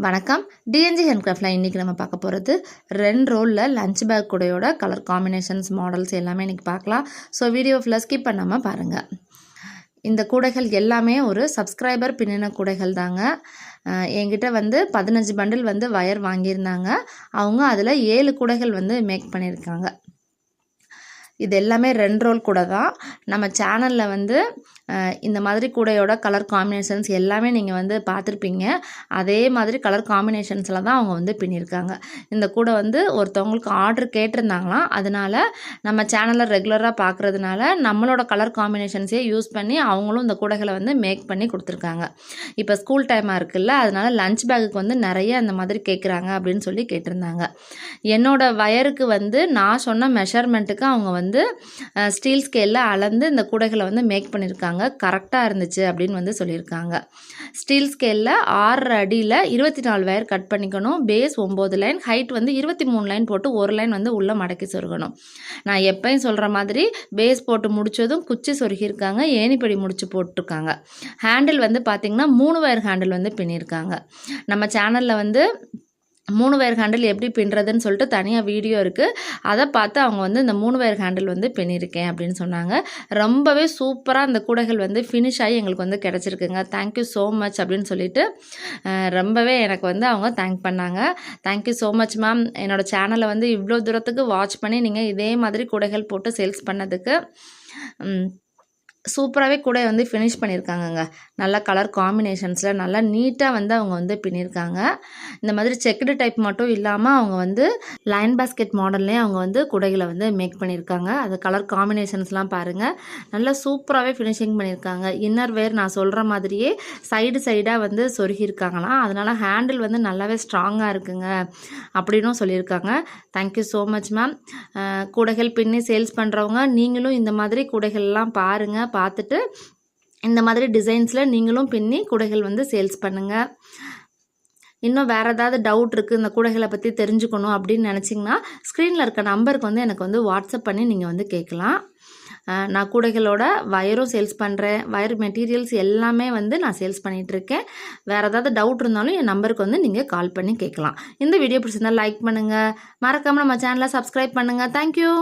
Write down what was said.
வணக்கம். டிஎன்ஜி ஹேண்ட்கிராஃப்டில் இன்றைக்கி நம்ம பார்க்க போகிறது 2 ரோலில் லஞ்ச் பேக் கூடையோட கலர் காம்பினேஷன்ஸ் மாடல்ஸ் எல்லாமே இன்றைக்கி பார்க்கலாம். ஸோ வீடியோ ஃபுல்லாக ஸ்கிப் பண்ணாமல் பாருங்கள். இந்த கூடைகள் எல்லாமே ஒரு சப்ஸ்கிரைபர் பின்னின கூடைகள் தாங்க. என்கிட்ட 15 பண்டில் வயர் வாங்கியிருந்தாங்க. அவங்க அதில் 7 கூடைகள் மேக் பண்ணியிருக்காங்க. இது எல்லாமே 2 ரோல் கூட தான். நம்ம சேனலில் இந்த மாதிரி கூடையோட கலர் காம்பினேஷன்ஸ் எல்லாமே நீங்கள் பார்த்துருப்பீங்க. அதே மாதிரி கலர் காம்பினேஷன்ஸில் தான் அவங்க பின்னியிருக்காங்க. இந்த கூடை ஒருத்தவங்களுக்கு ஆர்டர் கேட்டிருந்தாங்களாம். அதனால் நம்ம சேனலில் ரெகுலராக பார்க்குறதுனால நம்மளோட கலர் காம்பினேஷன்ஸே யூஸ் பண்ணி அவங்களும் இந்த கூடைகளை மேக் பண்ணி கொடுத்துருக்காங்க. இப்போ ஸ்கூல் டைமாக இருக்குல்ல, அதனால் லஞ்ச் பேக்குக்கு நிறைய அந்த மாதிரி கேட்குறாங்க அப்படின்னு சொல்லி கேட்டிருந்தாங்க. என்னோடய வயருக்கு நான் சொன்ன மெஷர்மெண்ட்டுக்கு அவங்க ஸ்டீல் ஸ்கேலில் அளந்து இந்த கூடைகளை மேக் பண்ணியிருக்காங்க. கரெக்டாக இருந்துச்சு அப்படின்னு சொல்லியிருக்காங்க. ஸ்டீல் ஸ்கேலில் 6 அடியில் 24 வயர் கட் பண்ணிக்கணும். பேஸ் 9 லைன், ஹைட் 23 லைன் போட்டு ஒரு லைன் உள்ளே மடக்கி சொருகணும். நான் எப்பயும் சொல்கிற மாதிரி பேஸ் போட்டு முடித்ததும் குச்சி சொருகியிருக்காங்க, ஏணிப்படி முடிச்சு போட்டிருக்காங்க. ஹேண்டில் பார்த்திங்கன்னா 3 வயர் ஹேண்டில் பின்னியிருக்காங்க. நம்ம சேனலில் 3 வயர் ஹேண்டில் எப்படி பின்னுறதுன்னு சொல்லிட்டு தனியாக வீடியோ இருக்குது. அதை பார்த்து அவங்க இந்த 3 வயர் ஹேண்டில் பின்னியிருக்கேன் அப்படின்னு சொன்னாங்க. ரொம்பவே சூப்பராக அந்த கூடைகள் ஃபினிஷ் ஆகி எங்களுக்கு கிடச்சிருக்குங்க. தேங்க்யூ ஸோ மச் அப்படின்னு சொல்லிட்டு ரொம்பவே எனக்கு அவங்க தேங்க் பண்ணாங்க. Thank you so much ma'am. என்னோடய சேனலை இவ்வளோ தூரத்துக்கு வாட்ச் பண்ணி நீங்கள் இதே மாதிரி கூடைகள் போட்டு சேல்ஸ் பண்ணதுக்கு சூப்பராகவே கூட ஃபினிஷ் பண்ணியிருக்காங்கங்க. நல்ல கலர் காம்பினேஷன்ஸில் நல்லா நீட்டாக அவங்க பின்னியிருக்காங்க. இந்த மாதிரி செக்குடு டைப் மட்டும் இல்லாமல் அவங்க லைன் பாஸ்கெட் மாடல்லே அவங்க கூடைகளை மேக் பண்ணியிருக்காங்க. அது கலர் காம்பினேஷன்ஸ்லாம் பாருங்கள், நல்லா சூப்பராகவே ஃபினிஷிங் பண்ணியிருக்காங்க. இன்னர் வேர் நான் சொல்கிற மாதிரியே சைடாக சொருகியிருக்காங்களாம். அதனால் ஹேண்டில் நல்லாவே ஸ்ட்ராங்காக இருக்குங்க அப்படின்னும் சொல்லியிருக்காங்க. Thank you so much ma'am. கூடைகள் பின்னி சேல்ஸ் பண்ணுறவங்க நீங்களும் இந்த மாதிரி கூடைகள்லாம் பாருங்கள். பார்த்துட்டு இந்த மாதிரி டிசைன்ஸில் நீங்களும் பின்னி கூடைகள் சேல்ஸ் பண்ணுங்கள். இன்னும் வேறு ஏதாவது டவுட் இருக்குது, இந்த கூடைகளை பற்றி தெரிஞ்சுக்கணும் அப்படின்னு நினச்சிங்கன்னா ஸ்க்ரீனில் இருக்க நம்பருக்கு எனக்கு வாட்ஸ்அப் பண்ணி நீங்கள் கேட்கலாம். நான் கூடைகளோட வயரும் சேல்ஸ் பண்ணுறேன். வயர் மெட்டீரியல்ஸ் எல்லாமே நான் சேல்ஸ் பண்ணிகிட்ருக்கேன். வேறு ஏதாவது டவுட் இருந்தாலும் என் நம்பருக்கு நீங்கள் கால் பண்ணி கேட்கலாம். இந்த வீடியோ பிடிச்சிருந்தால் லைக் பண்ணுங்கள். மறக்காமல் நம்ம சேனலை சப்ஸ்கிரைப் பண்ணுங்கள். தேங்க்யூ.